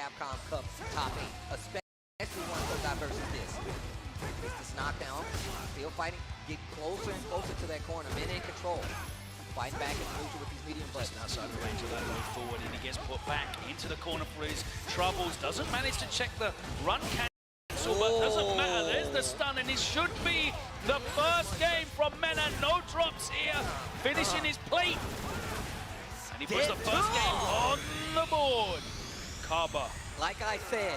Capcom Cup top 8, especially one so diverse as this. This knockdown, still fighting, getting closer and closer to that corner. Men in control. Fighting back and neutral with these medium buttons. Outside the range of that low forward, and he gets put back into the corner for his troubles. Doesn't manage to check the run cancel, but doesn't matter. There's the stun, and it should be the first game from Mena. No drops here, finishing his plate. And he puts the first game on the board. Kaba. Like I said,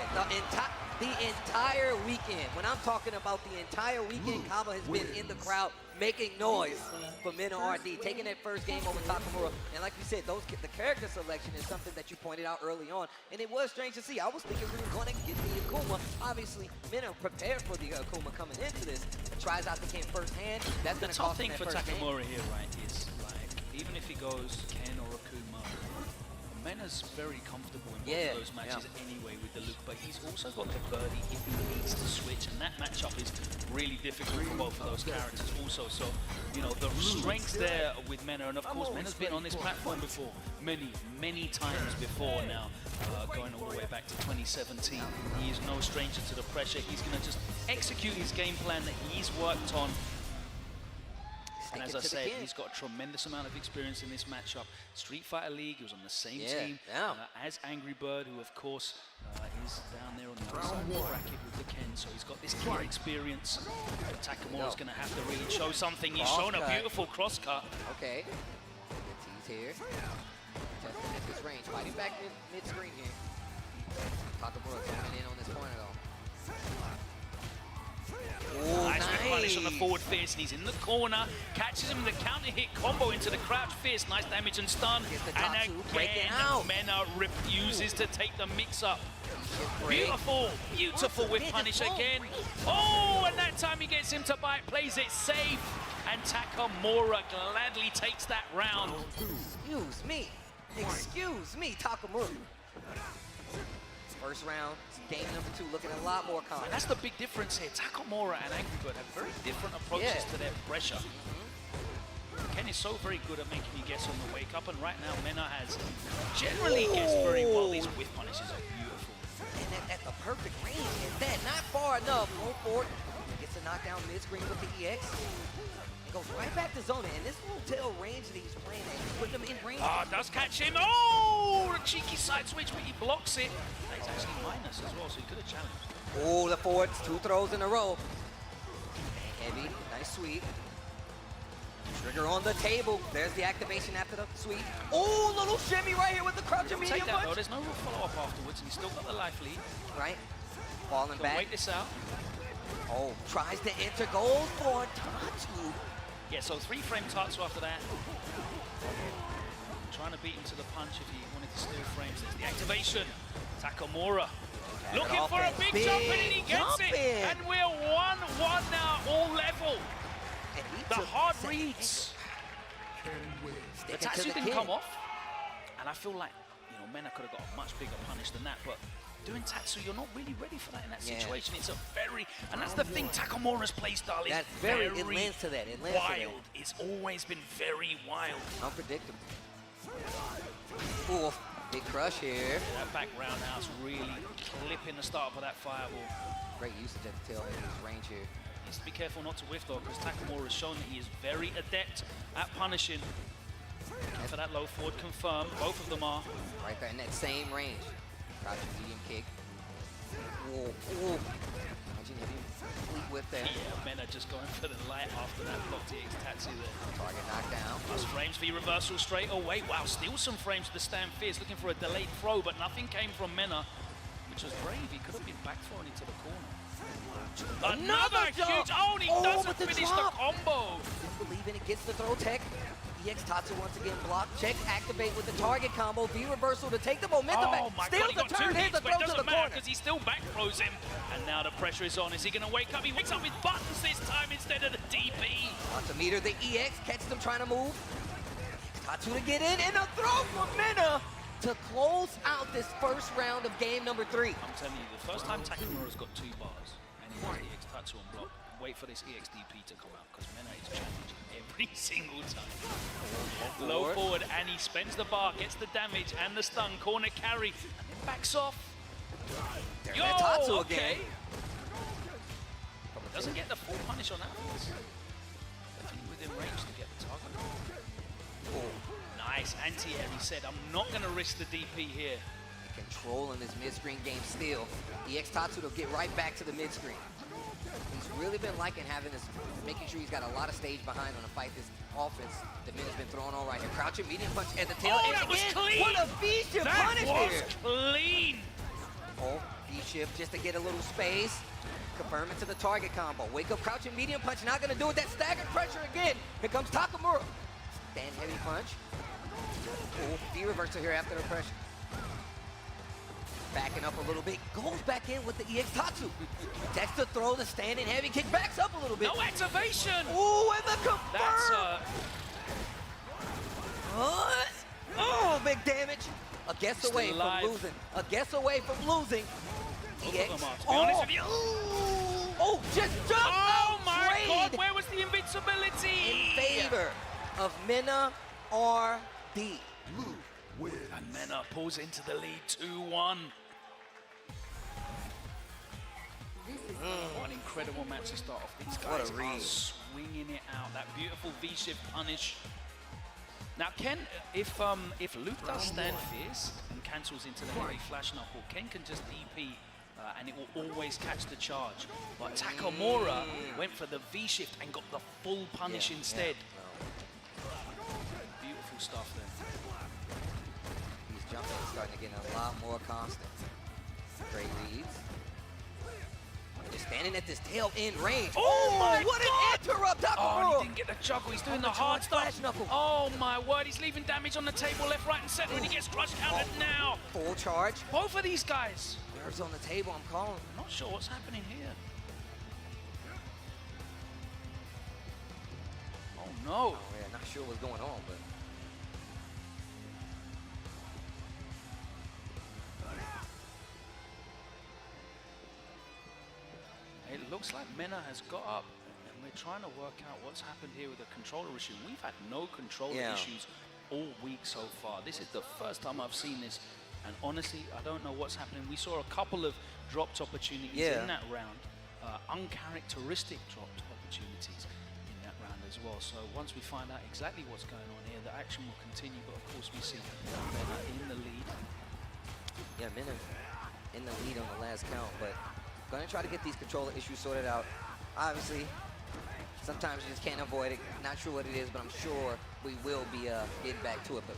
the entire weekend, when I'm talking about the entire weekend, Kaba has been in the crowd making noise for Mena RD, taking that first game over Takamura. And like you said, the character selection is something that you pointed out early on, and it was strange to see. I was thinking we were going to get the Akuma. Obviously, Mena prepared for the Akuma coming into this. Tries out the game firsthand. That's going to cost him that first game. The tough thing for Takamura here, right, is like, even if he goes Ken or Akuma, Mena's very comfortable in both of those matches anyway with the look, but he's also got the birdie if he needs to switch, and that matchup is really difficult for both of those characters also. So, you know, the strengths there with Mena, and of course Mena's been on this platform before, many times before now, going all the way back to 2017. He is no stranger to the pressure. He's going to just execute his game plan that he's worked on. And as I said, he's got a tremendous amount of experience in this matchup. Street Fighter League, he was on the same team as Angry Bird, who of course is down there on the other side of the bracket with the Ken. So he's got this clear experience. Takamura's going to have to really show something. He's shown a beautiful cross cut. Okay, he's here. Testing at this range, fighting back mid-screen here. Takamura coming in on this corner though. Ooh, nice punish on the forward fierce, and he's in the corner, catches him with a counter hit combo into the crouch fierce, nice damage and stun, and again Mena refuses to take the mix up. Beautiful whip punish again. Oh, and that time he gets him to bite, plays it safe, and Takamura gladly takes that round. Excuse me, Takamura. First round, game number 2, looking a lot more calm. And that's the big difference here. Takamura and Angry Bird have very different approaches to their pressure. Ken is so very good at making you guess on the wake up, and right now Mena has generally guessed very well. These whiff punishes are beautiful. And at the perfect range is that, not far enough. Go forward, gets a knockdown mid-screen with the EX. It goes right back to zone, and this little tail range that he's playing at, put them in range. Does catch him. Oh, a cheeky side switch, but he blocks it. He's actually minus as well, so he could have challenged. Oh, the forwards, 2 throws in a row. Heavy, nice sweep. Trigger on the table. There's the activation after the sweep. Oh, little shimmy right here with the crouch and medium punch. There's no real follow-up afterwards, and he's still got the life lead. Right, falling back. Wait this out. Oh, tries to enter, goes for Tatsu. Yeah, so 3-frame Tatsu after that. Trying to beat him to the punch if he wanted to steal frames. There's the activation. Takamura looking for a big jump in, and he gets it. And we're 1-1 now, all level. The hard reads. The Tatsu didn't come off. And I feel like, you know, Mena could have got a much bigger punish than that, but doing Tatsu, you're not really ready for that in that situation. It's a and that's the thing, Takamura's playstyle is very wild. It's always been very wild. Unpredictable. Ooh, big crush here. That back roundhouse really clipping the start of that fireball. Great usage at the tail end of his range here. Needs to be careful not to whiff though, because Takamura has shown that he is very adept at punishing. And for that low forward confirm, both of them are. Right there in that same range. Crouch medium kick. Whoa, whoa. Imagine if you complete whip there. Yeah, Mena just going for the light after that blocked EX Tatsu there. Target knockdown. Plus frames for your reversal straight away. Wow, steal some frames to the stand fierce, looking for a delayed throw, but nothing came from Mena, which was brave. He could have been back thrown into the corner. Another huge, and he doesn't finish the combo. Didn't believe in it, gets the throw tech. EX Tatsu once again block, check, activate with the target combo, V reversal to take the momentum back. Steals the turn, here's the throw to the corner. Because he still back throws him. And now the pressure is on. Is he going to wake up? He wakes up with buttons this time instead of the DP. Wants to meter the EX, catches them trying to move. Tatsu to get in, and a throw from Mena to close out this first round of game number 3. I'm telling you, the first time Takamura's got 2 bars, and he has the EX Tatsu on block, wait for this EX DP to come out, because Mena is challenging every single time. Low forward, and he spends the bar, gets the damage and the stun, corner carry, and then backs off. There's Yo, that Tatsu okay. again. Doesn't get the full punish on that one. Definitely within range to get the target. Oh. Nice anti-air. He said, I'm not going to risk the DP here. Controlling this mid-screen game still. EX Tatsu will get right back to the mid-screen. He's really been liking having this, making sure he's got a lot of stage behind on to fight this offense that Min has been throwing on right here. Crouching medium punch at the tail end. That was clean! What a V-shift punish here! Clean! Oh, V-shift just to get a little space. Confirm it to the target combo. Wake up, crouching medium punch. Not gonna do it. That staggered pressure again. Here comes Takamura. Stand heavy punch. Oh, V-reversal here after the pressure. Backing up a little bit, goes back in with the EX Tatsu. That's the throw, the standing heavy kick, backs up a little bit. No activation! Ooh, and the confirm! That's oh, big damage. A guess Still away alive. from losing. A guess away from losing. both EX. of them are, to be honest with you. Oh, just jumped Oh out my trade god, where was the invincibility? in favor of Mena RD. And Mena pulls into the lead 2-1. What an incredible match to start off. These What a guys are read. swinging it out. That beautiful V-shift punish. Now, Ken, if Luke does stand fierce and cancels into the heavy flash knuckle, Ken can just DP and it will always catch the charge. But Takamura went for the V-shift and got the full punish instead. Beautiful stuff there. He's jumping and starting to get a lot more constant. Great reads. And just standing at this tail end range. Oh my what God! an interrupt, Takamura! Oh, and he didn't get the juggle. He's doing the hard flash stuff. knuckle. Oh my word, he's leaving damage on the table, left, right, and center, and he gets crushed counted now. Full charge. Both of these guys. Nerves on the table, I'm calling. I'm not sure what's happening here. Oh no. Oh yeah, not sure what's going on, but. It looks like Mena has got up, and we're trying to work out what's happened here with the controller issue. We've had no controller issues all week so far. This is the first time I've seen this, and honestly, I don't know what's happening. We saw a couple of dropped opportunities in that round, uncharacteristic dropped opportunities in that round as well. So once we find out exactly what's going on here, the action will continue, but of course we see Mena in the lead. Yeah, Mena in the lead on the last count, but gonna try to get these controller issues sorted out. Obviously, sometimes you just can't avoid it. Not sure what it is, but I'm sure we will be getting back to it. But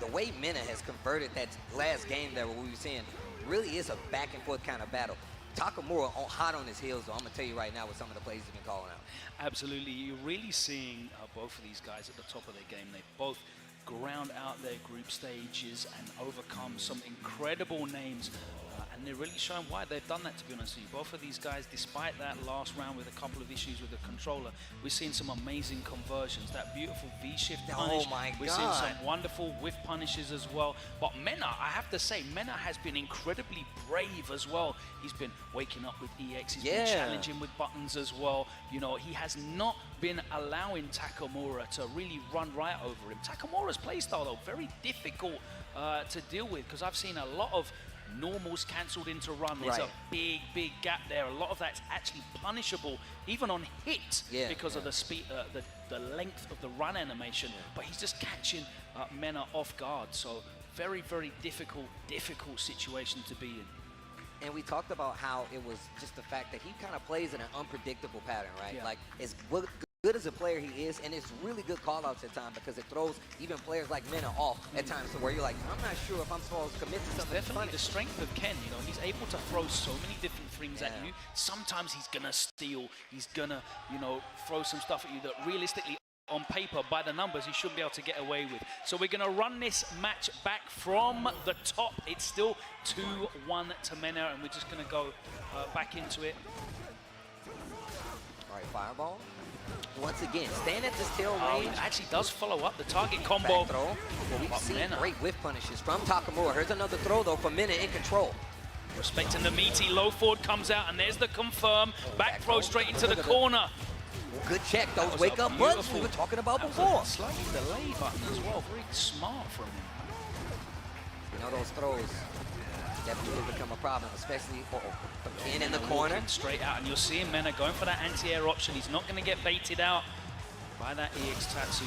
the way Mena has converted that last game there, what we were seeing, really is a back and forth kind of battle. Takamura hot on his heels, though. I'm gonna tell you right now with some of the plays he's been calling out. Absolutely, you're really seeing both of these guys at the top of their game. They both ground out their group stages and overcome some incredible names. And they're really showing why they've done that, to be honest with you. Both of these guys, despite that last round with a couple of issues with the controller, we're seeing some amazing conversions. That beautiful V-shift punish. Oh my God. We're seeing some wonderful whiff punishes as well. But Mena, I have to say, Mena has been incredibly brave as well. He's been waking up with EX. He's been challenging with buttons as well. You know, he has not been allowing Takamura to really run right over him. Takamura's playstyle, though, very difficult to deal with, because I've seen a lot of normals cancelled into run. There's a big gap there. A lot of that's actually punishable, even on hit, because of the speed, the length of the run animation. But he's just catching Mena off guard. So very difficult situation to be in. And we talked about how it was just the fact that he kind of plays in an unpredictable pattern, right? Like, as good as a player he is, and it's really good call-outs at times, because it throws even players like Mena off at times to where you're like, I'm not sure if I'm supposed to commit to something. Definitely the strength of Ken, you know, he's able to throw so many different things at you. Sometimes he's gonna steal, he's gonna, you know, throw some stuff at you that realistically on paper, by the numbers, he shouldn't be able to get away with. So we're gonna run this match back from the top. It's still 2-1 to Mena, and we're just gonna go back into it. All right, fireball. Once again, stand at this tail range. He actually does follow up the target combo. Back throw. Well, we've seen Mena, great whiff punishes from Takamura. Here's another throw, though, from Mena in control. respecting the meaty, low forward comes out, and there's the confirm. Back throw straight into the corner. Good check, those wake-up buttons we were talking about before. Slightly delay button as well, very smart from him. You know those throws. definitely become a problem, especially for Ken in the corner. Straight out, and you're seeing Mena going for that anti-air option. He's not going to get baited out by that EX Tatsu.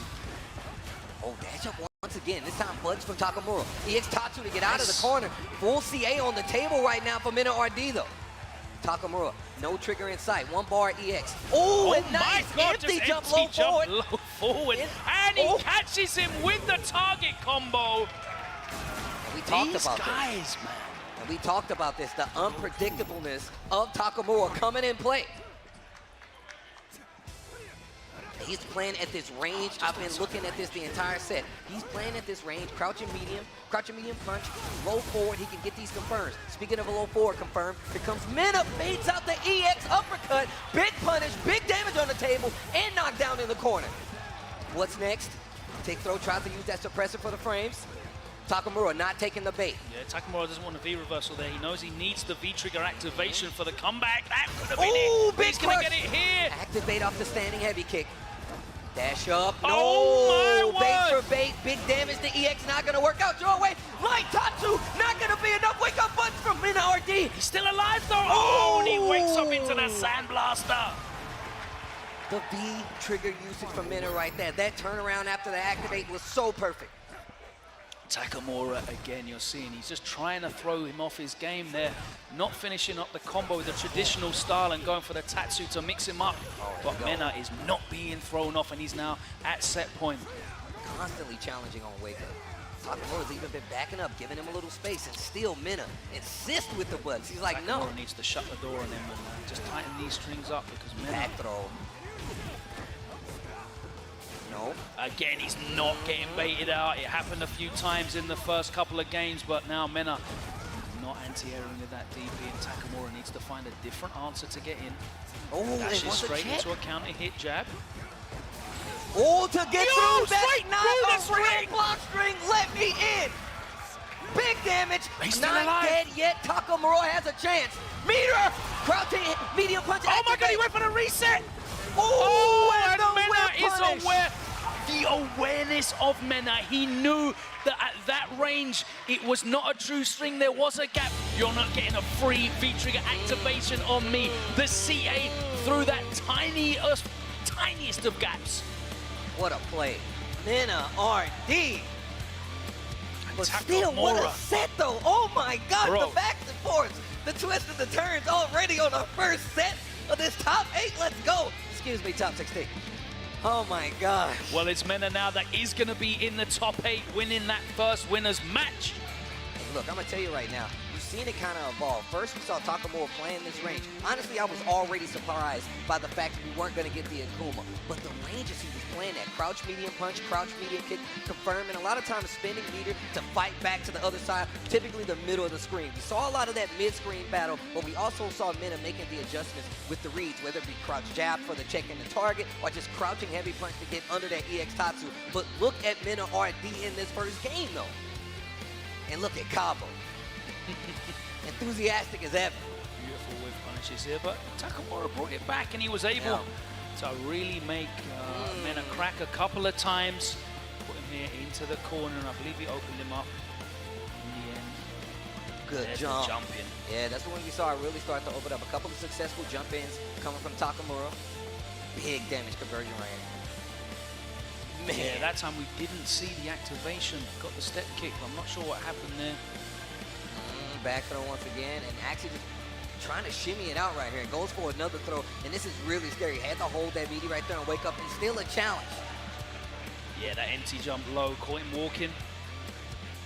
Oh, dash up once again. This time budge from Takamura. EX Tatsu to get out of the corner. Full CA on the table right now for Mena RD though. Takamura, no trigger in sight. One bar EX. Oh, and nice empty jump low forward. And he catches him with the target combo. And we talked about guys, man. And we talked about this, the unpredictableness of Takamura coming in play. He's playing at this range. I've been looking at this the entire set. He's playing at this range, crouching medium punch, low forward. He can get these confirms. Speaking of a low forward confirm, here comes Mena, baits out the EX uppercut. Big punish, big damage on the table, and knockdown in the corner. What's next? Take throw, tries to use that suppressor for the frames. Takamura not taking the bait. Yeah, Takamura doesn't want a V reversal there. He knows he needs the V trigger activation for the comeback. That could have been it. Big He's gonna get it here. Activate off the standing heavy kick. Dash up. Oh, no! Bait for bait. Big damage. The EX not going to work out. Draw away. Light Tatsu. Not going to be enough. Wake up punch from Mena RD. He's still alive though. Oh, and he wakes up into the Sandblaster. The V trigger usage from Mena right there. That turnaround after the activate was so perfect. Takamura again, you're seeing he's just trying to throw him off his game there, not finishing up the combo with the traditional style and going for the Tatsu to mix him up. But Mena is not being thrown off, and he's now at set point. Constantly challenging on wake up. Takamura's even been backing up, giving him a little space, and still Mena insists with the buttons. He's like, no. Takamura needs to shut the door on him and just tighten these strings up, because Mena... Back throw. No. Again, he's not getting baited out. It happened a few times in the first couple of games, but now Mena not anti-airing with that DP, and Takamura needs to find a different answer to get in. Oh, dashes straight into a counter hit jab. Oh, to get through that string. Block string, let me in. Big damage. He's not alive. Dead yet. Takamura has a chance. Meter, crouching medium punch. Oh my God, he went for the reset. Oh, and Mena is aware. The awareness of Mena, he knew that at that range, it was not a true string, there was a gap. You're not getting a free V-trigger activation on me. The CA through that tiniest of gaps. What a play. Mena RD. But still, what a set though. Oh my God, Bro. The backs and forths, the twists and the turns already on the first set of this top 8. Let's go. Excuse me, top 16. Oh my gosh. Well, it's Mena now that is going to be in the top 8, winning that first winner's match. Look, I'm going to tell you right now, you've seen it kind of evolve. First, we saw Takamura playing this range. Honestly, I was already surprised by the fact that we weren't going to get the Akuma. But the ranges he was playing at, crouch medium punch, crouch medium kick, confirm, and a lot of times spinning meter to fight back to the other side, typically the middle of the screen. We saw a lot of that mid-screen battle, but we also saw Mena making the adjustments with the reads, whether it be crouch jab for the check in the target, or just crouching heavy punch to get under that EX Tatsu. But look at Mena RD in this first game, though. And look at Cabo. Enthusiastic as ever. Beautiful whip punishes here, but Takamura brought it back, and he was able to really make Mena crack a couple of times. Put him here into the corner, and I believe he opened him up in the end. Good There's jump. the jump in. Yeah, that's when we saw it really start to open up. A couple of successful jump ins coming from Takamura. Big damage conversion right here. Man. Yeah, that time we didn't see the activation. Got the step kick. I'm not sure what happened there. Back throw once again, and actually just trying to shimmy it out right here. Goes for another throw, and this is really scary. Had to hold that meaty right there and wake up, and still a challenge. Yeah, that empty jump low, caught him walking.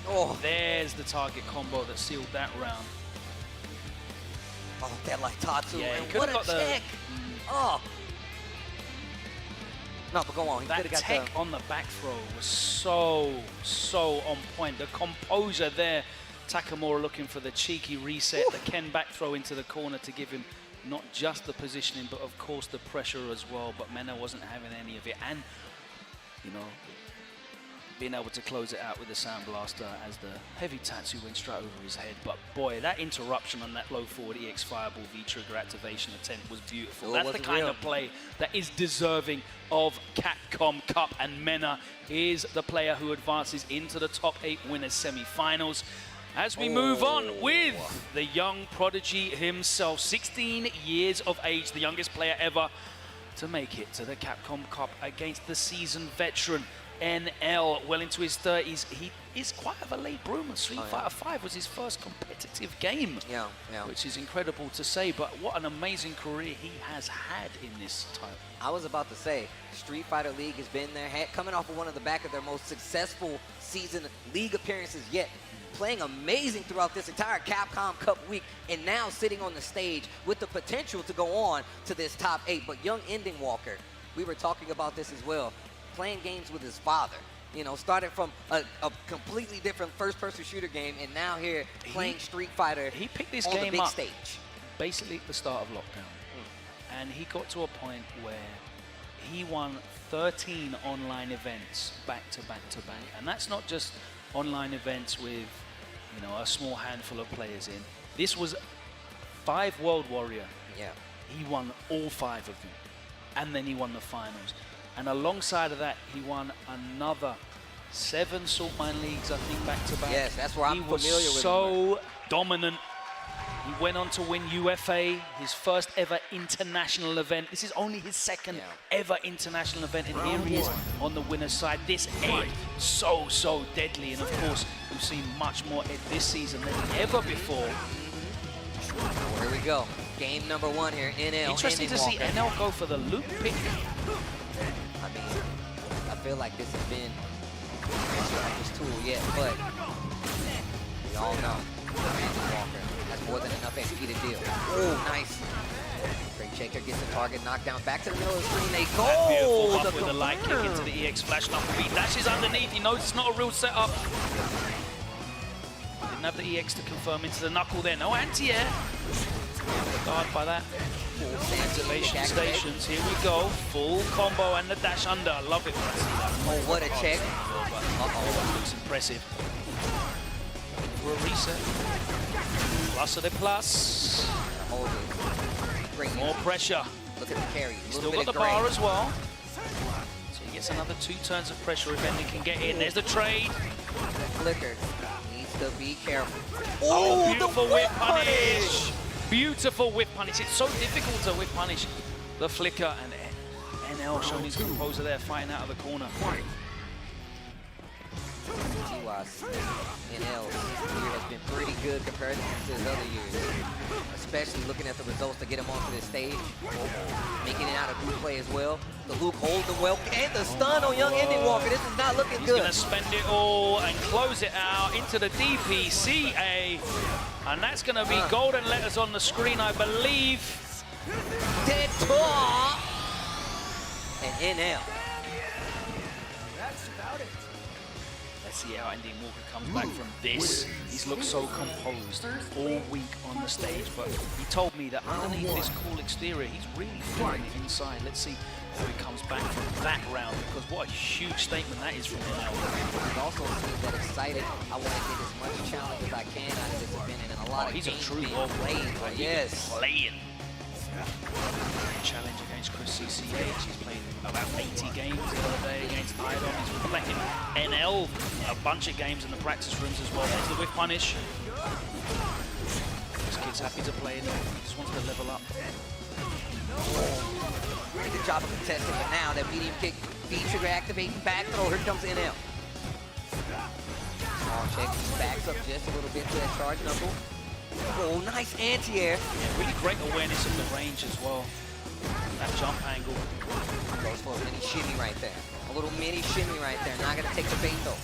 Oh, there's the target combo that sealed that round. Oh, that like Tatsu, yeah, and what a check. Oh. No, but go on. He that got tech on the back throw was so on point. The composure there. Takamura looking for the cheeky reset, the Ken back throw into the corner to give him not just the positioning, but of course the pressure as well. But Mena wasn't having any of it. And, you know, being able to close it out with the Sound Blaster as the heavy Tatsu went straight over his head. But boy, that interruption on that low forward EX Fireball V-trigger activation attempt was beautiful. That's the kind of play that is deserving of Capcom Cup, and Mena is the player who advances into the top 8 winners semi-finals. As we move on with the young prodigy himself, 16 years of age, the youngest player ever to make it to the Capcom Cup against the seasoned veteran NL, well into his 30s. He is quite of a late bloomer. Street Fighter 5 was his first competitive game, which is incredible to say, but what an amazing career he has had in this title. I was about to say, Street Fighter League has been there, coming off of one of the back of their most successful season league appearances yet, playing amazing throughout this entire Capcom Cup week, and now sitting on the stage with the potential to go on to this top 8. But young Ending Walker, we were talking about this as well, playing games with his father. You know, started from a completely different first-person shooter game, and now here playing Street Fighter. He picked this on game the big up stage. Basically at the start of lockdown, and he got to a point where he won 13 online events back to back to back, and that's not just online events with, you know, a small handful of players in. This was 5 World Warrior. Yeah. He won all 5 of them, and then he won the finals. And alongside of that, he won another 7 Salt Mine Leagues, I think, back to back. Yes, that's where I'm familiar with him. He was so dominant. He went on to win UFA, his first ever international event. This is only his second ever international event, and here he is on the winner's side. This Ed, so deadly, and of course, we've seen much more Ed this season than ever before. Here we go. Game number 1 here, NL. Interesting to see NL go for the loop pick. I mean, I feel like this has been his tool yet, but we all know Ending Walker has more than enough XP to deal. Oh, nice. Great checker gets the target knocked down. Back to the middle of the screen they go. Beautiful buff with the light kick into the EX flash knuckle beat. Dashes underneath. He knows it's not a real setup. Didn't have the EX to confirm into the knuckle there. No anti-air. Guard by that. Activation stations. Here we go. Full combo and the dash under. I love it. Oh, what a check. Looks impressive. For a reset. Plus of the plus. More pressure. Look at the carry. Still got the bar as well. So he gets another 2 turns of pressure if Ending can get in. There's the trade. Flicker. Needs to be careful. Oh, beautiful whip punish. Beautiful whip punish. It's so difficult to whip punish the flicker, and NL showing his composure there, fighting out of the corner. NL's year has been pretty good compared to his other years, especially looking at the results to get him onto this stage, making it out of group play as well. The loop holds the well, and the stun on young Ending Walker. This is not looking good. He's going to spend it all and close it out into the DPCA, and that's going to be golden letters on the screen, I believe. Dead top and NL. Let's see how Ending Walker comes back from this. He's looked so composed all week on the stage, but he told me that underneath this cool exterior, he's really feeling it inside. Let's see how he comes back from that round, because what a huge statement that is from NL. He also seems that excited. I want to get as much challenge as I can out of this event, and a lot of he's a games true being ball played. Yes. Playing. Challenge against Chris CCH. He's played about 80 games the other day against Idom. He's been playing NL a bunch of games in the practice rooms as well. There's the whip punish. This kid's happy to play, and he just wants to level up. Good job of contesting, but now that medium kick, V-trigger activating, back throw. Here comes NL. Small check, backs up just a little bit to that charge knuckle. Oh, nice anti-air. Yeah, really great awareness of the range as well. That jump angle. Goes for a mini shimmy right there. A little mini shimmy right there. Not going to take the bait, though.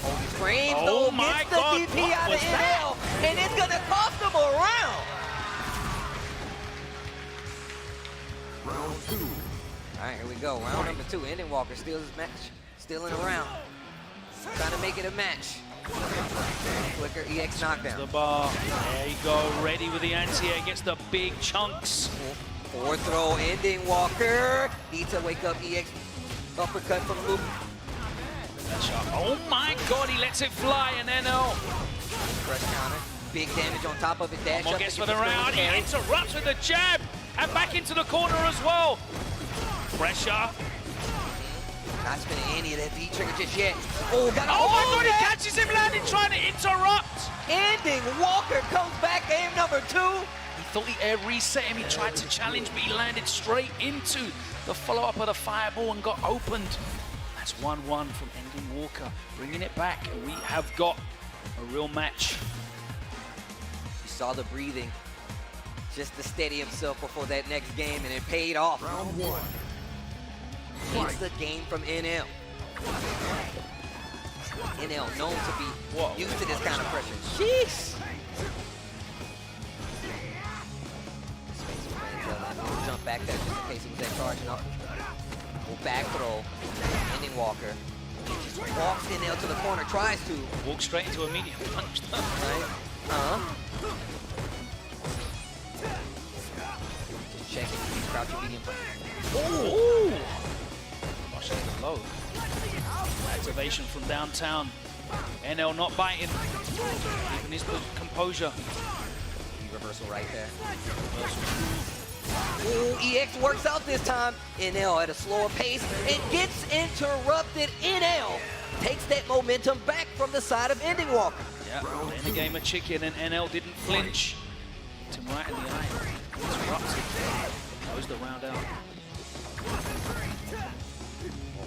Oh, he frames, oh though. My gets God, the DP out of NL, and it's going to cost him a round. Round 2. All right, here we go. Round number 2. Ending Walker steals his match. Still in a round. Trying to make it a match. Flicker, EX knockdown. The bar. There you go. Ready with the anti-air. Gets the big chunks. Forward throw, Ending Walker. Needs to wake up EX. Uppercut from loop. That shot. Oh my God, he lets it fly, and NL. Press counter. Big damage on top of it. Dash up. Gets for the round. He interrupts with the jab. And back into the corner as well. Pressure. Not spinning any of that V-trigger just yet. Oh, got a my God, he catches him landing, trying to interrupt. Ending Walker comes back, game number 2. He thought he air reset him. He tried to challenge, but he landed straight into the follow-up of the fireball and got opened. That's 1-1 from Ending Walker, bringing it back, and we have got a real match. You saw the breathing, just to steady himself before that next game, and it paid off. Round 1. It's the game from NL. NL known to be used to this kind of pressure. Jeez! Jump back there just in case he was there charging up. Well, back throw. Ending Walker. He just walks NL to the corner, tries to. Walk straight into a medium punch. Right? Just checking. He's crouching medium punch. Ooh! Rushing the low. Activation from downtown. NL not biting. Keeping his composure. Reversal right there. Ooh, EX works out this time. NL at a slower pace. It gets interrupted. NL takes that momentum back from the side of Ending Walker. Yeah, in the game of chicken, and NL didn't flinch. Hit him right in the eye. Disrupted. Closed the round out.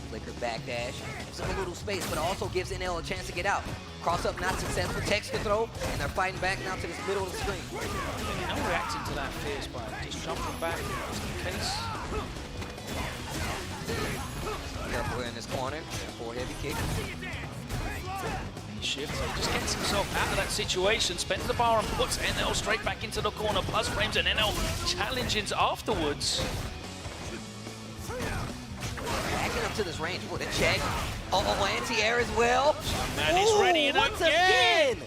Flicker backdash. Some little space, but also gives NL a chance to get out. Cross up not successful. Text to throw, and they're fighting back now to this middle of the screen. No reacting to that fierce by just jumping back just in case. Careful in this corner. Forward heavy kick. He shifts, he just gets himself out of that situation, spends the bar and puts NL straight back into the corner, plus frames, and NL challenges afterwards. Backing up to this range. What a check. Anti-air as well. Man, he's ready and once again.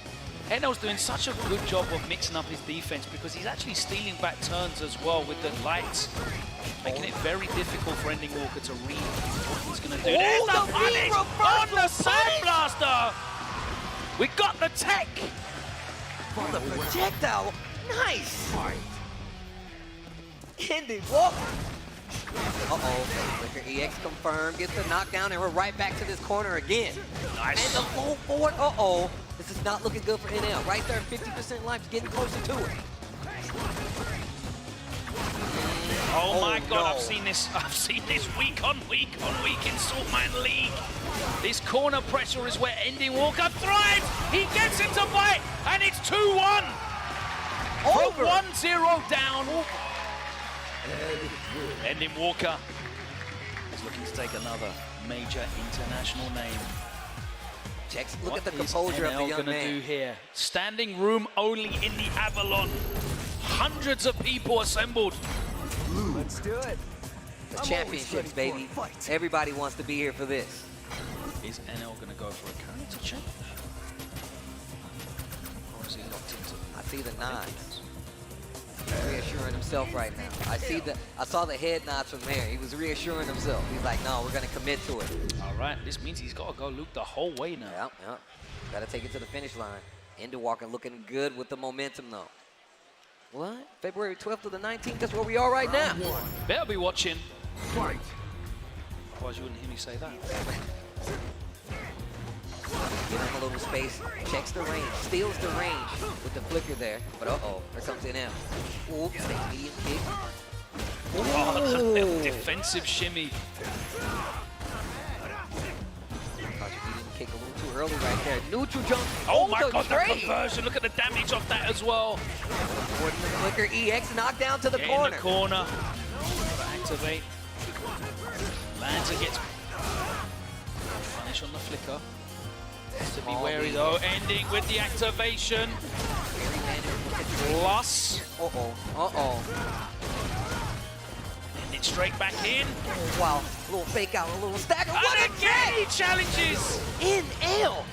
NL's doing such a good job of mixing up his defense because he's actually stealing back turns as well with the lights, making it very difficult for Ending Walker to read what he's going to do. There's the punish on the Sand Blaster. We got the tech. On the projectile. Nice. Ending Walker. Flicker EX confirmed, gets the knockdown, and we're right back to this corner again. Nice. And the full forward, this is not looking good for NL. Right there, 50% life, getting closer to it. Oh my God, no. I've seen this week on week in Saltman League. This corner pressure is where Ending Walker thrives. He gets into fight, and it's 2-1. Over. From 1-0 down. Ending Walker is looking to take another major international name. Look at the composure of the young man. Do here? Standing room only in the Avalon. Hundreds of people assembled. Let's do it. The championships, baby. Everybody wants to be here for this. Is NL going to go for a character check? Or is he locked into? I see the nods. He's reassuring himself right now. I saw the head nods from there. He was reassuring himself. He's like, no, we're gonna commit to it. All right, this means he's got to go Luke the whole way now. Yep. Gotta take it to the finish line. Ending Walker looking good with the momentum though. What? February 12th to the 19th, that's where we are right now. Better be watching. Fight. Otherwise you wouldn't hear me say that. Give him a little space, checks the range, steals the range with the flicker there. But here comes NL. Ooh, stays medium kick. Oh, little defensive shimmy. Medium kick a little too early right there. Neutral jump. Oh my God, the trade. conversion. Look at the damage of that as well. Gordon the flicker, EX knockdown to the Get corner. in the corner. Activate. Lanza gets punish on the flicker. To be wary though, ending with the activation. Plus. And it's straight back in. Oh, wow, a little fake out, a little stack. And again he challenges. NL.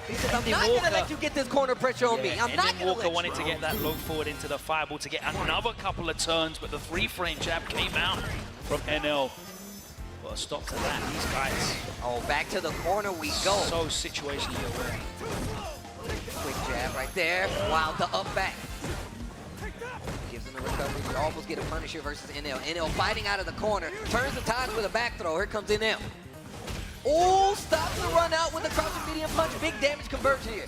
He said, I'm not gonna let you get this corner pressure on me. I'm not gonna Walker let wanted to get that low forward into the fireball to get another couple of turns, but the 3-frame jab came out from NL. Well, a stop to that, these guys. Oh, back to the corner we go. So situationally aware. Quick jab right there. Wow, the up back. Gives him the recovery. We almost get a Punisher versus NL. NL fighting out of the corner. Turns the tides with a back throw. Here comes NL. Oh, stops the run out with a crouching medium punch. Big damage conversion here.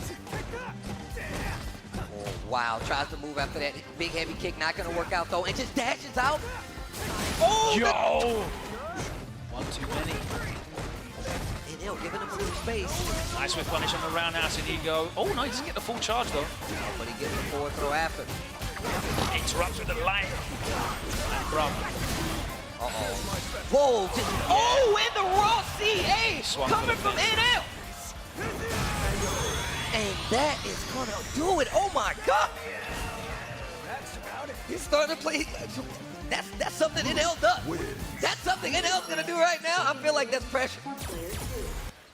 Wow, tries to move after that big heavy kick, not gonna work out though, and just dashes out. Oh! Yo! One too many. And they'll giving him a little space. Nice with punish on the roundhouse, and he go. Oh no, he doesn't get the full charge though. But he gets the forward throw after. Interrupts with the light. And from. Uh-oh. Whoa, just, oh, in the raw CA coming from NL. And that is gonna do it. Oh my God. He's starting to play. That's something NL does. That's something NL's gonna do right now. I feel like that's pressure.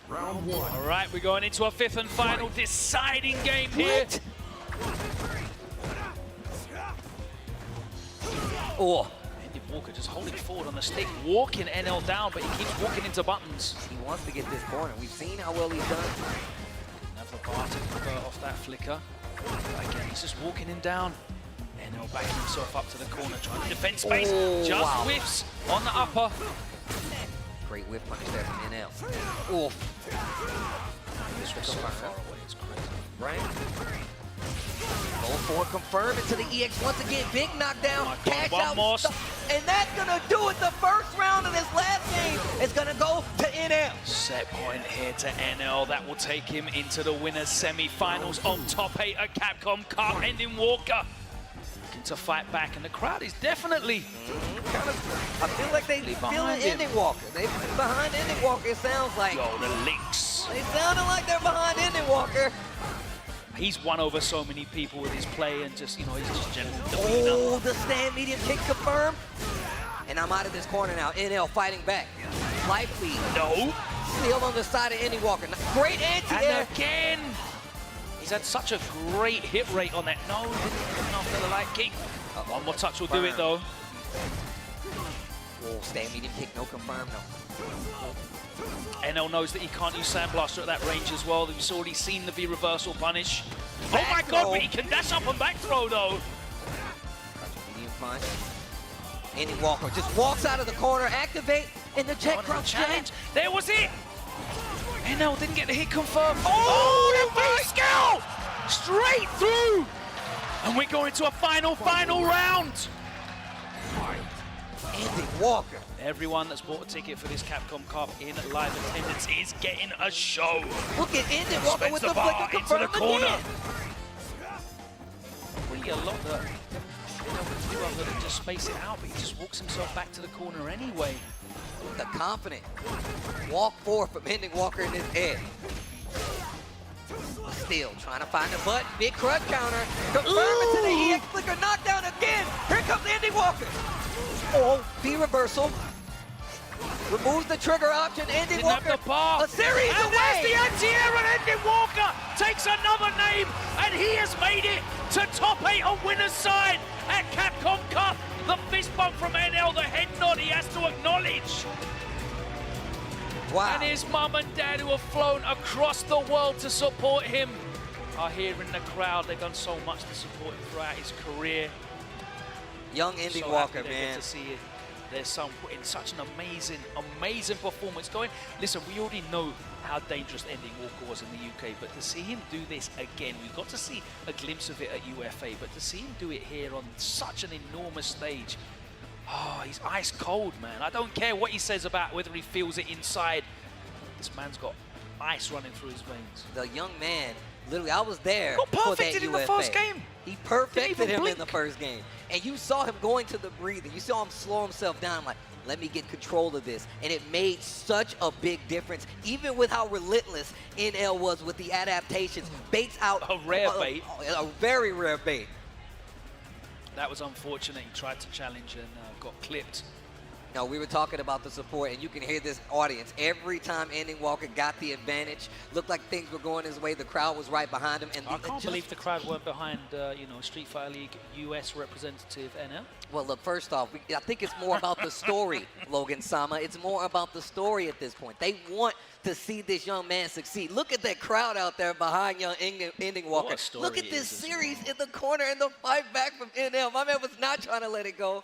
Round 1. All right, we're going into our 5th and final deciding game here. Oh. Andy Walker just holding forward on the stick, walking NL down, but he keeps walking into buttons. He wants to get this corner. We've seen how well he's done. Another bar to convert off that flicker. Again, he's just walking him down. NL backing himself up to the corner, trying to defend space. Just whiffs on the upper. Great whip punish there from NL. Oh. This was so far away, it's crazy. Right? Go for confirm into the EX once again. Big knockdown. Cash out. More. And that's gonna do it. The first round of this last game is gonna go to NL. Set point here to NL. That will take him into the winners semi-finals of Top 8 at Capcom Cup. Ending Walker looking to fight back, and the crowd is definitely I feel like they feel Ending Walker. They behind Ending Walker. It sounds like. Yo, the links. They sounded like they're behind Ending Walker. He's won over so many people with his play, and just, you know, he's just general demeanor. Oh, the stand medium kick confirmed. And I'm out of this corner now. NL fighting back. Life lead. No. Still on the side of Ending Walker. Great anti-air. And again. He's had such a great hit rate on that. No, didn't enough for the light kick. One more touch will do it, though. Oh, stand medium kick, no confirm, no. NL knows that he can't use Sandblaster at that range as well. He's already seen the V reversal punish. Oh my God, but he can dash up and back throw though. Medium punch. Ending Walker just walks out of the corner, activate, and the check crouch challenge. There was it. NL didn't get the hit confirmed. Oh, the V skill! Straight through. And we're going to a final round. Ending Walker. Everyone that's bought a ticket for this Capcom Cup in live attendance is getting a show. Look at Ending Walker with the flicker confirm into the corner. Again. Really a lot that NL can do other than just space it out, but he just walks himself back to the corner anyway. The confident walk forward from Ending Walker in his head. Still trying to find the butt. Big crutch counter. Confirm it to the EX flicker. Knockdown again. Here comes Ending Walker. Oh, V reversal. Removes the trigger option. Ending Walker. A series and away. There's the anti-air, and Ending Walker takes another name, and he has made it to Top 8 on winner's side at Capcom Cup. The fist bump from NL, the head nod he has to acknowledge. Wow. And his mum and dad, who have flown across the world to support him, are here in the crowd. They've done so much to support him throughout his career. Young Ending So Walker, happy they man. get to see it. There's some putting such an amazing performance going. Listen, we already know how dangerous Ending Walker was in the UK, but to see him do this again, we got to see a glimpse of it at UFA, but to see him do it here on such an enormous stage, oh, he's ice cold, man. I don't care what he says about whether he feels it inside. This man's got ice running through his veins. The young man, literally, I was there Got for that perfected in the UFA. first game. He perfected Didn't even him blink. in the first game. And you saw him going to the breathing. You saw him slow himself down. I'm like, let me get control of this. And it made such a big difference, even with how relentless NL was with the adaptations. Baits out. A rare bait. A very rare bait. That was unfortunate. He tried to challenge and got clipped. No, we were talking about the support, and you can hear this audience. Every time Ending Walker got the advantage, looked like things were going his way, the crowd was right behind him. And I can't believe the crowd weren't behind, you know, Street Fighter League US representative NL. Well, look, first off, I think it's more about the story, Logan Sama. It's more about the story at this point. They want to see this young man succeed. Look at that crowd out there behind young Ending Walker. Look at this series in the corner and the fight back from NL. My man was not trying to let it go.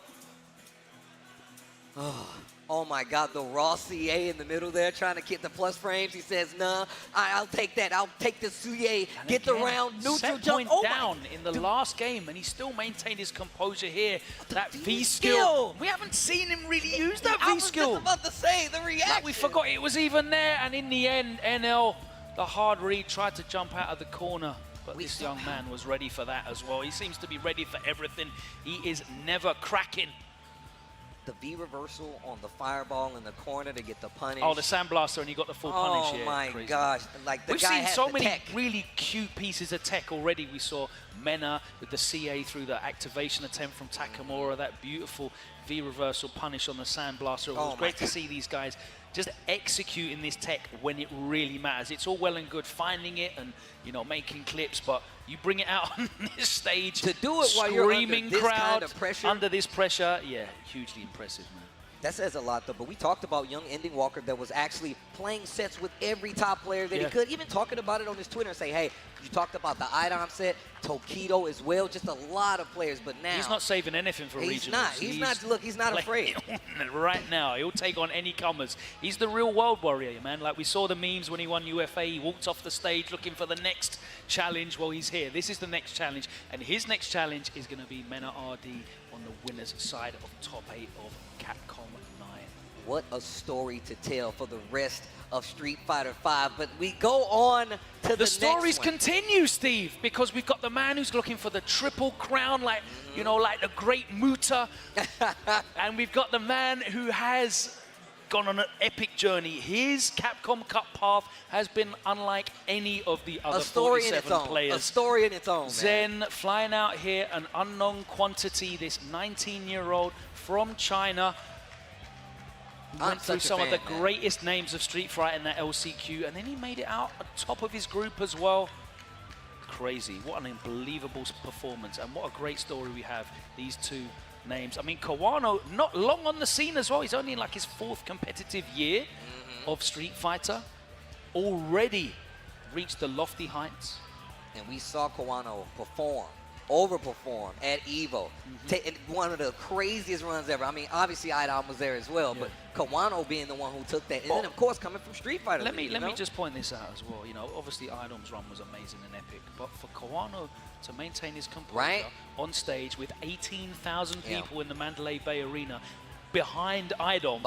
Oh my God, the raw CA in the middle there trying to get the plus frames. He says, nah, I'll take that. I'll take the CA, And get the again, round, neutral set jump. point down in the last game, and he still maintained his composure here. That V skill. We haven't seen him really use that I V was skill. just about to say, the reaction. Like we forgot it was even there, and in the end, NL, the hard read, tried to jump out of the corner. But this young man was ready for that as well. He seems to be ready for everything. He is never cracking. The V reversal on the fireball in the corner to get the punish. Oh, the Sandblaster, and he got the full punish. Oh Yeah, my crazy. gosh. Like the We've guy seen had so the many tech. really cute pieces of tech already. We saw Mena with the CA through the activation attempt from Takamura, that beautiful V reversal punish on the Sandblaster. It was great to see these guys just executing this tech when it really matters. It's all well and good finding it and, you know, making clips, but you bring it out on this stage to do it while you're under screaming this crowd, kind of pressure. under this pressure, yeah, hugely impressive, man. That says a lot, though. But we talked about young Ending Walker that was actually playing sets with every top player that he could. Even talking about it on his Twitter and say, hey, you talked about the IDOM set, Tokido as well, just a lot of players. But now he's not saving anything for regionals. He's not. Look, he's not afraid. Right now, he'll take on any comers. He's the real world warrior, man. Like we saw the memes when he won UFA. He walked off the stage looking for the next challenge. Well, he's here. This is the next challenge, and his next challenge is going to be Mena RD on the winner's side of top 8 of Capcom 9. What a story to tell for the rest of Street Fighter V. But we go on to the stories next one. continue, Steve, because we've got the man who's looking for the triple crown, like, you know, like the great Muta. And we've got the man who has gone on an epic journey. His Capcom Cup path has been unlike any of the other 47 players. A story in its own, Zen man. flying out here, an unknown quantity, this 19-year-old from China. Went through some of the greatest names of Street Fighter in that LCQ, and then he made it out on top of his group as well. Crazy. What an unbelievable performance, and what a great story we have, these two names. I mean, Kawano, not long on the scene as well. He's only in like his 4th competitive year of Street Fighter. Already reached the lofty heights. And we saw Kawano perform, overperform at EVO. One of the craziest runs ever. I mean, obviously IDOM was there as well, but Kawano being the one who took that. And then, of course, coming from Street Fighter. Let me just point this out as well. You know, obviously IDOM's run was amazing and epic, but for Kawano to maintain his composure on stage with 18,000 people in the Mandalay Bay Arena, behind IDOM.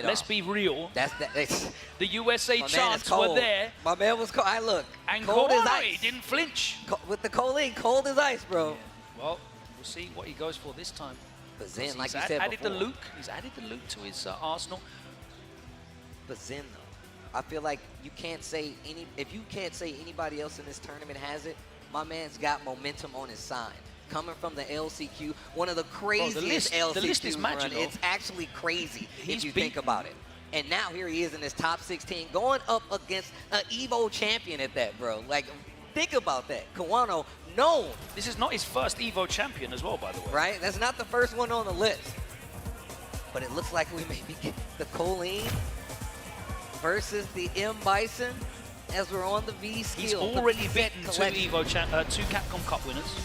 Let's be real. That's the USA chants were there. My man was cold. Look. And cold as Kawano, ice. he didn't flinch. With the Colleen, cold as ice, bro. Yeah. Well, we'll see what he goes for this time. But Zen, like he's you said added before. he's added the Luke to his arsenal. But Zen, though, I feel like you can't say if you can't say anybody else in this tournament has it, my man's got momentum on his side. Coming from the LCQ, one of the craziest LCQs. The list is magical. It's actually crazy if you think about it. And now here he is in his top 16, going up against an EVO champion at that, bro. Like, think about that. Kawano, known. This is not his first EVO champion as well, by the way. Right? That's not the first one on the list. But it looks like we may be getting the Colleen versus the M. Bison as we're on the V skill. He's already beaten two Capcom Cup winners.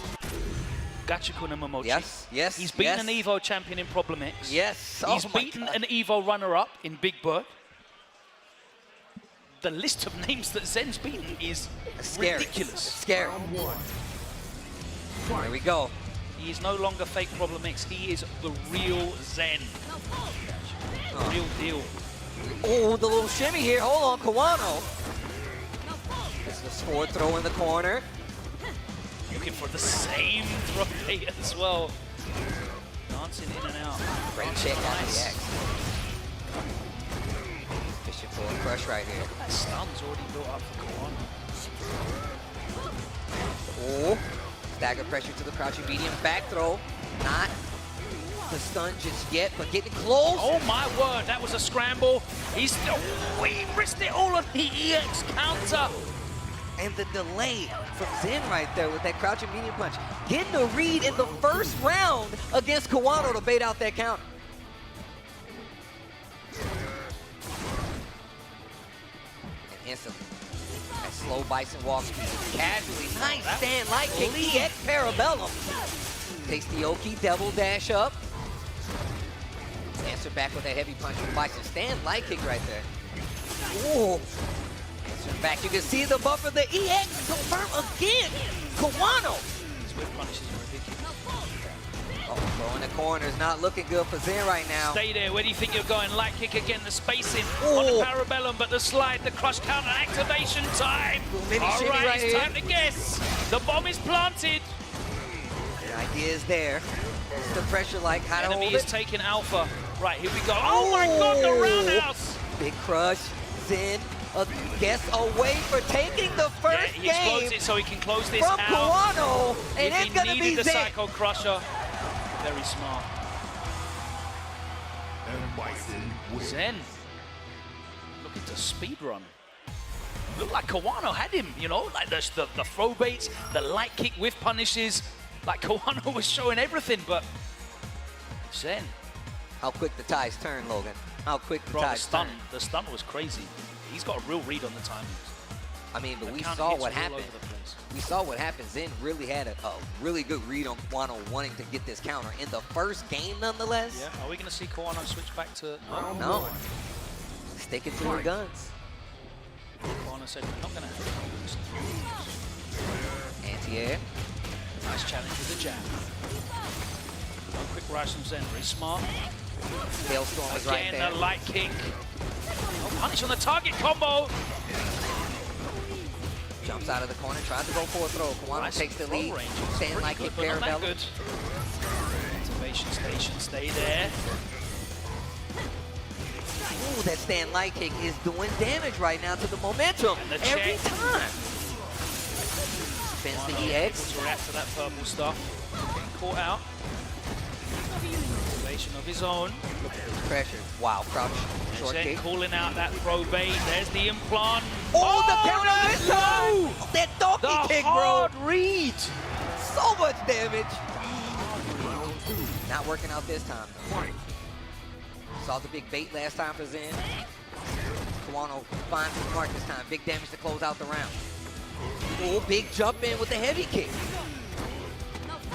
Gachikun and Momochi. Yes. He's beaten an EVO champion in Problem X. Yes. He's beaten an EVO runner-up in Big Bird. The list of names that Zen's beaten is ridiculous. It's scary. Here we go. He is no longer fake Problem X. He is the real Zen. Real deal. Oh, the little shimmy here. Hold on, Kawano. This is the forward throw in the corner. Looking for the same throw rate as well. Dancing in and out. Great check out the X. Fishing for a crush right here. That stun's already built up for Kawano. Oh, stagger pressure to the crouching medium. Back throw. Not the stun just yet, but getting close. Oh my word, that was a scramble. He's still, he risked it all on the EX counter. And the delay from Zen right there with that crouching medium punch. Getting the read in the first round against Kawano to bait out that counter. And instantly, that slow Bison walk speed. Casually, nice stand light kick, EX Parabellum. Takes the Oki, double dash up. And Answer back with that heavy punch from Bison. Stand light kick right there. Ooh. Answer back. You can see the buffer. The EX confirm again. Kawano. His whip punishes are ridiculous. Oh, bro, in the corner is not looking good for Zen right now. Stay there. Where do you think you're going? Light kick again. The spacing Ooh. on the Parabellum, but the slide, the crush counter, activation time. Mini All shimmy right, right it's here. time to guess. The bomb is planted. The idea is there. It's the pressure like how to Enemy hold is it. taking alpha. Right, here we go. Oh my God, the Ooh. roundhouse. Big crush. Zen, a guess away for taking the Yeah, first he explodes game it so he can close this from out. Kawano, and If it's gonna he be needed the Zen. Psycho Crusher. Very smart. And Bison wins. Zen looking to speedrun. Looked like Kawano had him, you know, like the throw baits, the light kick with punishes. Like Kawano was showing everything, but Zen. How quick the ties turn, Logan. How quick the Bro, the ties stun, turn. the stun was crazy. He's got a real read on the timings. I mean, but The we counter saw hits what were all happened. over the place. We saw what happened. Zen really had a really good read on Kawano wanting to get this counter in the first game, nonetheless. Yeah, are we going to see Kawano switch back to... Round No. one. Sticking to her guns. Kawano said, we're not going to have Anti-air. Nice challenge with the jab. One quick rise from Zen, very smart. Hailstorm is right Again, there. the light kick. Oh, punish on the target combo. Jumps out of the corner, tries to go for a throw. Kawano Nice takes the throw lead. range. Stand Pretty like good, kick but not that Parabellum. good. Activation station, stay there. Ooh, that stand light kick is doing damage right now to the momentum And the every check. time. Spins the Kawano EX. able to react to that purple stuff. Getting caught out. Activation of his own. Look at this pressure. Wow, crouch, short Zen kick. calling out that throw bait. There's the implant. Oh, the counter let's this time! go! That donkey The kick, bro. hard read. So much damage. Not working out this time. Saw the big bait last time for Zen. Kawano finds his mark this time. Big damage to close out the round. Oh, big jump in with the heavy kick.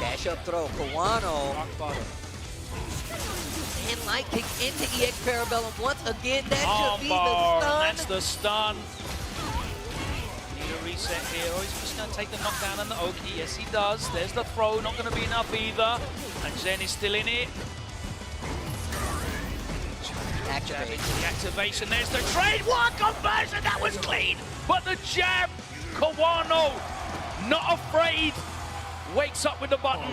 Dash up throw. Kawano. Rock bottom. And light kick into EX Parabellum once again. That should be the Armbar, stun. that's the stun. Need a reset here. Oh, he's just going to take the knockdown on the Oki. Yes, he does. There's the throw. Not going to be enough either. And Zen is still in it. Jab Activate. into the activation. There's the trade. One conversion. That was clean. But the jab. Kawano, not afraid. Wakes up with the button.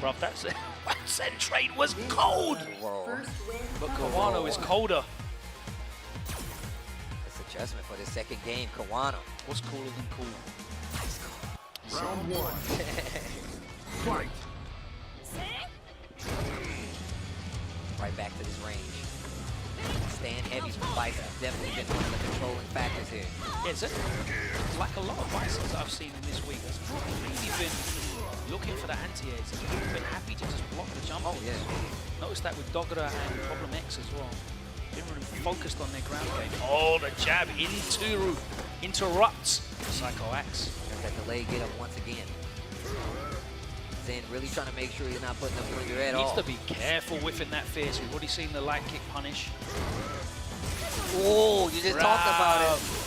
Bruv, that's it. Zen trade was cold. Whoa. But Kawano is colder. It's adjustment for the second game. Kawano. What's cooler than cool? Round one. Fight. Right back to this range. Stand heavies from Bison has definitely been one of the controlling factors here. Yeah, it's like a lot of Bisons that I've seen in this week. Has really been looking for the anti-airs. They've been happy to just block the jump. Oh, yeah. Notice that with Dogura and Problem X as well. Been really focused on their ground game. Oh, the jab interrupts Psycho Axe. Got that delay get up once again. Zen really trying to make sure he's not putting the blinger at all. Needs to be careful whiffing that fierce. We've already seen the light kick punish. Oh, you just talked about it. Bruv.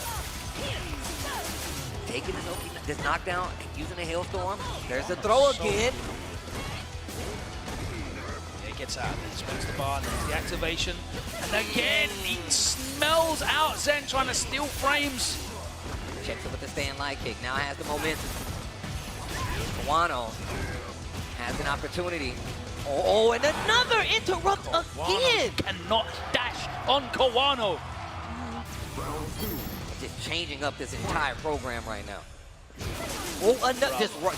Taking the Noki, this knockdown, using a hailstorm. There's the throw again. Yeah, it gets out, then spins the bar, and there's the activation. And again, he smells out Zen trying to steal frames. Checks it with the stand light kick. Now has the momentum. Kawano has an opportunity. Oh, and another interrupt again. Cannot dash on Kawano. Just changing up this entire program right now. Oh,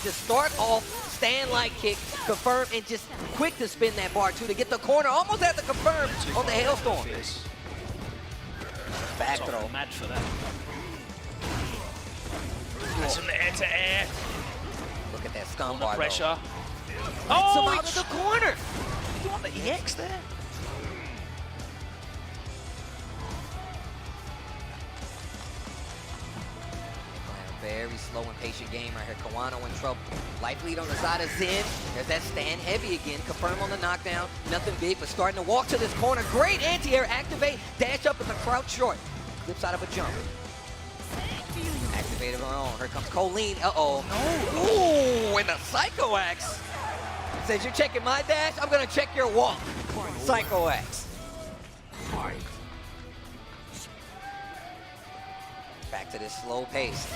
just start off, stand light kick, confirm, and just quick to spin that bar too to get the corner. Almost had to confirm on the hailstorm. Back throw. Mad for that. That's some air to air. Look at that stun Corner bar. pressure. Some Oh, out of the corner. you want the EX there? Bear very slow and patient game right here. Kawano in trouble. Life lead on the side of Zen. There's that stand heavy again. Confirm on the knockdown. Nothing big, but starting to walk to this corner. Great anti-air activate. Dash up with the crouch short. Flip side of a jump. Activated on. Here comes Colleen. Uh-oh. No. Ooh, and the Psycho Axe. Says you're checking my dash, I'm gonna check your walk. Psycho Axe. Back to this slow pace.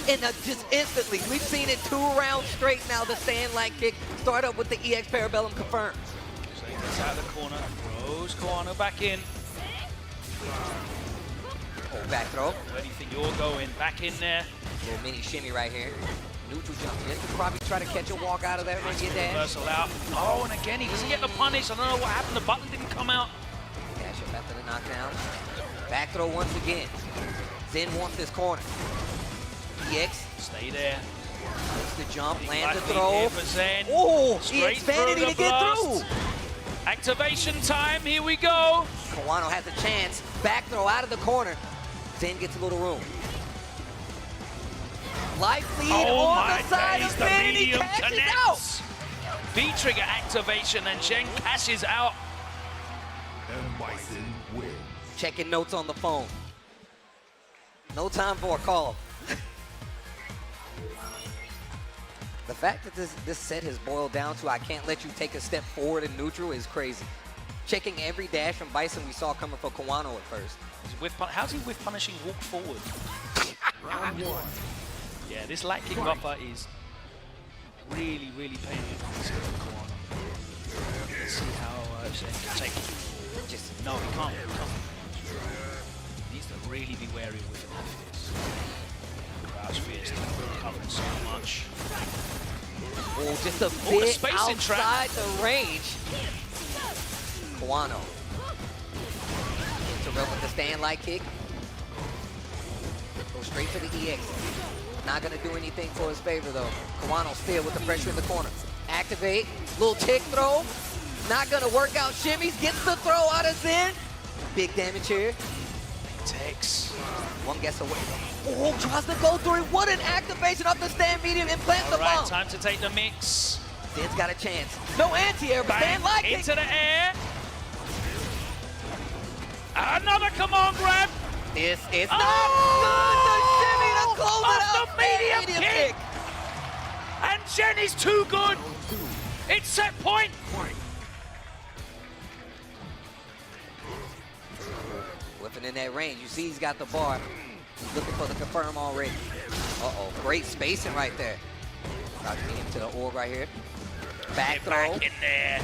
And just instantly, we've seen it 2 rounds straight now. The stand light kick. Start up with the EX Parabellum confirmed. So he gets out of the corner, throws Kawano back in. Oh, back throw. Where do you think you're going? Back in there. Little mini shimmy right here. Neutral jump. Just to probably try to catch a walk out of there and get dash. Reversal out. Oh, and again, he doesn't get the punish. I don't know what happened. The button didn't come out. Dash up after the knockdown. Back throw once again. Zen wants this corner. EX. Stay there. Gets the jump, lands the Back lead throw. here for Zen. Oh, Straight EX vanity through to the get blast. through. Activation time. Here we go. Kawano has a chance. Back throw out of the corner. Zen gets a little room. Life lead on the side of Zen, and he cashes out. V-trigger activation, and Jen cashes out. And Bison wins. Checking notes on the phone. No time for a call. The fact that this set has boiled down to I can't let you take a step forward in neutral is crazy. Checking every dash from Bison we saw coming for Kawano at first. How's he whiff punishing walk forward? Round 1. Yeah, this light kick buffer is really, really painful for Kawano. Let's see how Zen can take it. Just No, he can't. He needs to really be wary of whiffing after this. Crouch fierce, covering so much. oh, just a the bit spacing trap. outside the range. Kawano. Interrupt with the stand light kick. Go straight for the EX. Not gonna do anything for his favor though. Kawano still with the pressure in the corner. Activate, little tick throw. Not gonna work out shimmies, gets the throw out of Zen. Big damage here. Takes. One gets away. Oh, tries to go through it. What an activation up the stand medium and plant the All right, bomb. time to take the mix. Zen's got a chance. No anti-air, but stand light kick. Into the air. Another command grab. This is Oh! not good. The shimmy to close it Off out. the medium kick. And Jen is too good. It's set point. Whipping in that range. You see he's got the bar. He's looking for the confirm already. Uh-oh, great spacing right there. Crouch medium to the orb right here. Back Get throw. back in there.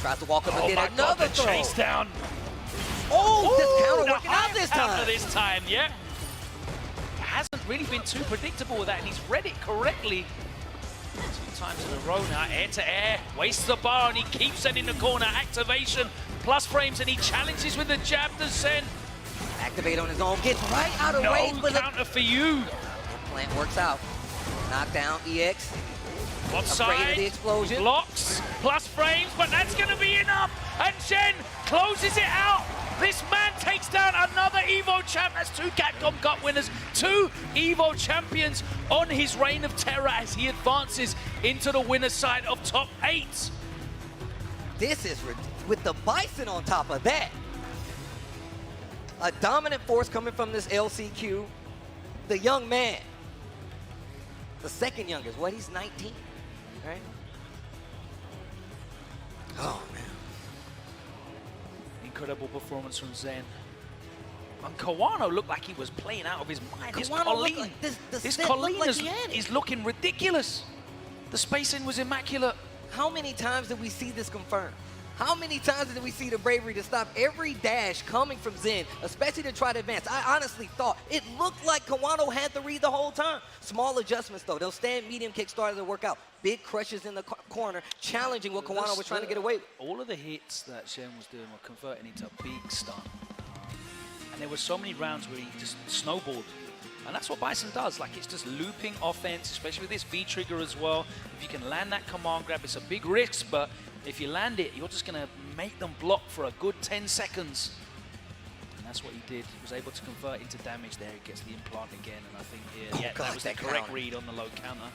Tries to walk up and Oh get my God, another the throw. chase down. Oh, this counter the working out this counter time. this time, yeah. Hasn't really been too predictable with that, and he's read it correctly. 2 times in a row now, air to air, wastes the bar, and he keeps it in the corner. Activation, plus frames, and he challenges with the jab to Zen. Activate on his own, gets right out of No range, but the counter for you. plant works out. Knockdown, EX. Offside, Afraid of the explosion. blocks, plus frames, but that's going to be enough. And Jen closes it out. This man takes down another EVO champ. That's 2 Capcom Cup winners, 2 EVO champions on his reign of terror as he advances into the winner's side of top 8. This is with the Bison on top of that. A dominant force coming from this LCQ. The young man. The second youngest. What, he's 19, right? Oh, man. Incredible performance from Zen. And Kawano looked like he was playing out of his mind. His Kawano looked Colleen, like the his set looked Colleen like he had it. is looking ridiculous. The spacing was immaculate. How many times did we see this confirmed? How many times did we see the bravery to stop every dash coming from Zen, especially to try to advance? I honestly thought it looked like Kawano had the read the whole time. Small adjustments, though. They'll stand medium kick started to work out. Big crushes in the corner, challenging what Kawano was trying to get away with. All of the hits that Shen was doing were converting into a big stun. And there were so many rounds where he just snowballed. And that's what Bison does. Like, it's just looping offense, especially with this V-trigger as well. If you can land that command grab, it's a big risk, but if you land it, you're just going to make them block for a good 10 seconds. that's what he did. He was able to convert into damage there. He gets the implant again, and I think here, Oh, yeah, God, that was the that correct counter. read on the low counter.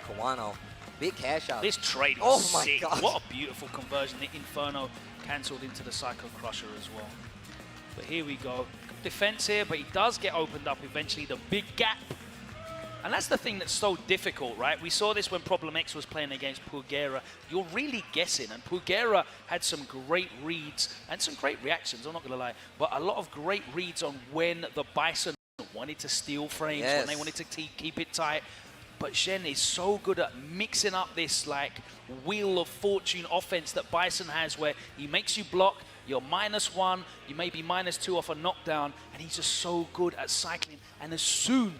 Kawano, big cash out. This trade Oh was my sick. God. What a beautiful conversion. The Inferno cancelled into the Psycho Crusher as well. But here we go. Good defense here, but he does get opened up eventually. The big gap. And that's the thing that's so difficult, right? We saw this when Problem X was playing against Pugera. You're really guessing, and Pugera had some great reads and some great reactions, I'm not going to lie, but a lot of great reads on when the Bison wanted to steal frames, when they wanted to keep it tight. But Shen is so good at mixing up this like Wheel of Fortune offense that Bison has, where he makes you block, you're -1, you may be -2 off a knockdown, and he's just so good at cycling. And as soon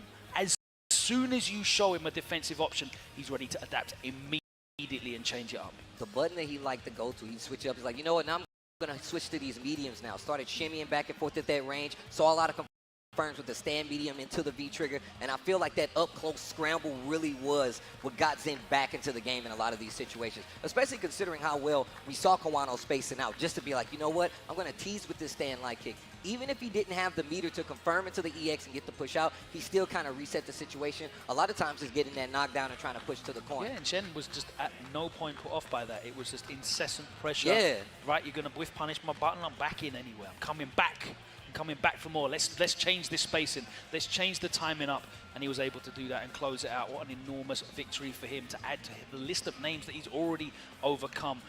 as you show him a defensive option, he's ready to adapt immediately and change it up. The button that he liked to go to, he'd switch up. He's like, you know what, now I'm going to switch to these mediums now. Started shimmying back and forth at that range. Saw a lot of confirms with the stand medium into the V trigger, and I feel like that up-close scramble really was what got Zen back into the game in a lot of these situations, especially considering how well we saw Kawano spacing out, just to be like, you know what, I'm going to tease with this stand light kick. Even if he didn't have the meter to confirm into the EX and get the push out, he still kind of reset the situation. A lot of times he's getting that knockdown and trying to push to the corner. Yeah, and Shen was just at no point put off by that. It was just incessant pressure. Yeah. Right, you're going to whiff punish my button, I'm back in anyway. I'm coming back. Coming back for more. Let's change this spacing. Let's change the timing up. And he was able to do that and close it out. What an enormous victory for him to add to the list of names that he's already overcome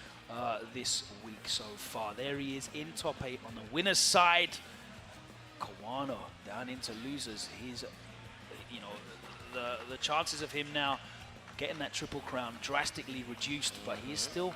this week so far. There he is in top 8 on the winner's side. Kawano down into losers. He's, you know, the chances of him now getting that triple crown drastically reduced, but he is still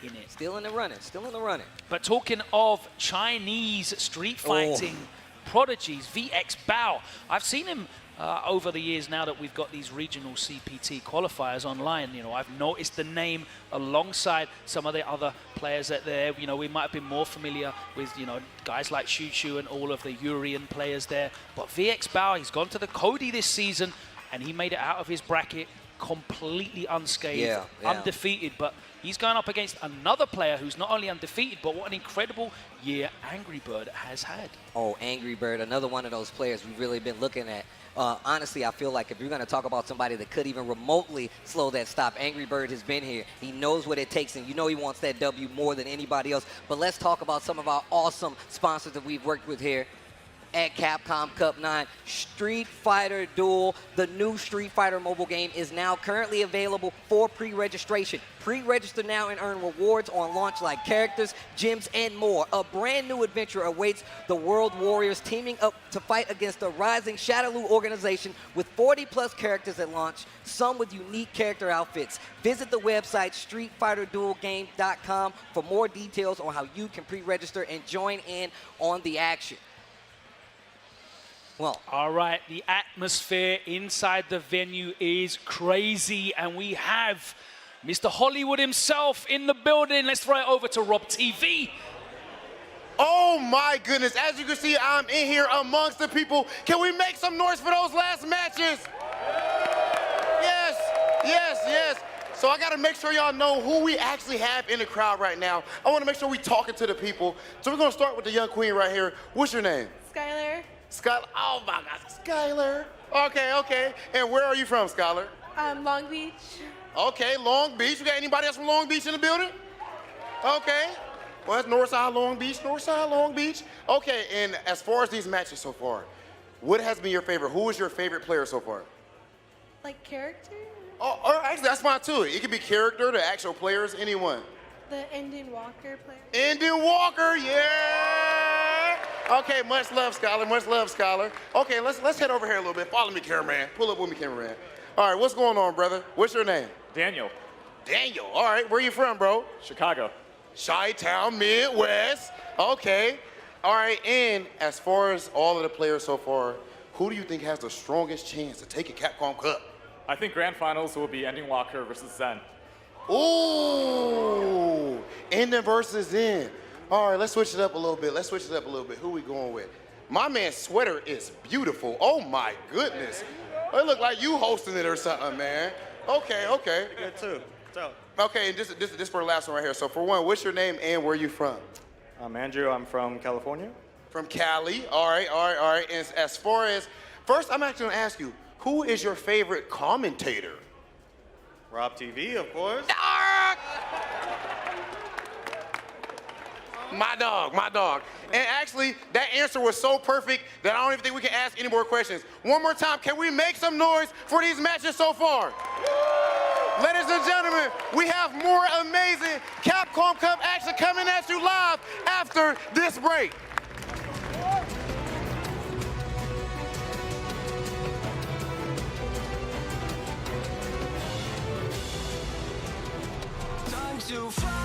in it. Still in the running, still in the running. But talking of Chinese street fighting prodigies, VX Bao. I've seen him over the years now that we've got these regional CPT qualifiers online. You know, I've noticed the name alongside some of the other players that there. You know, we might have been more familiar with, you know, guys like Shu Shu and all of the Urian players there. But VX Bao, he's gone to the Cody this season, and he made it out of his bracket completely unscathed, undefeated. But he's going up against another player who's not only undefeated, but what an incredible year Angry Bird has had. Oh, Angry Bird, another one of those players we've really been looking at. Honestly, I feel like if you're going to talk about somebody that could even remotely slow that stop, Angry Bird has been here. He knows what it takes, and you know he wants that W more than anybody else. But let's talk about some of our awesome sponsors that we've worked with here at Capcom Cup 9. Street Fighter Duel, the new Street Fighter mobile game, is now currently available for pre-registration. Pre-register now and earn rewards on launch like characters, gems, and more. A brand new adventure awaits the World Warriors teaming up to fight against the rising Shadaloo organization with 40+ characters at launch, some with unique character outfits. Visit the website streetfighterduelgame.com for more details on how you can pre-register and join in on the action. Well, all right, the atmosphere inside the venue is crazy, and we have Mr. Hollywood himself in the building. Let's throw it over to Rob TV. Oh my goodness, as you can see, I'm in here amongst the people. Can we make some noise for those last matches? Yes, yes, yes. So I gotta make sure y'all know who we actually have in the crowd right now. I wanna make sure we talking to the people. So we're gonna start with the young queen right here. What's your name? Skylar. Skylar, oh my gosh, Skylar. Okay, okay. And where are you from, Skylar? Long Beach. Okay, Long Beach. You got anybody else from Long Beach in the building? Okay. Well, that's Northside Long Beach, Northside Long Beach. Okay, and as far as these matches so far, what has been your favorite? Who is your favorite player so far? Like character? Oh, actually, that's fine too. It could be character, the actual players, anyone. The Endin Walker player. Endin Walker, yeah! Okay, much love, Scholar, much love, Scholar. Okay, let's head over here a little bit. Follow me, cameraman. Pull up with me, cameraman. All right, what's going on, brother? What's your name? Daniel. Daniel, all right, where you from, bro? Chicago. Chi-Town, Midwest. Okay. All right, and as far as all of the players so far, who do you think has the strongest chance to take a Capcom Cup? I think grand finals will be Endin Walker versus Zen. Ooh, Endin versus Zen. All right, let's switch it up a little bit. Let's switch it up a little bit. Who we going with? My man's sweater is beautiful. Oh my goodness. It look like you hosting it or something, man. Okay, okay. Good too. So, okay, and this for the last one right here. So for one, what's your name and where you from? I'm Andrew. I'm from California. from Cali. All right. And as far as, first, I'm actually gonna ask you, who is your favorite commentator? Rob TV, of course. My dog. And actually, that answer was so perfect that I don't even think we can ask any more questions. One more time, can we make some noise for these matches so far? Ladies and gentlemen, we have more amazing Capcom Cup action coming at you live after this break. Time to fly.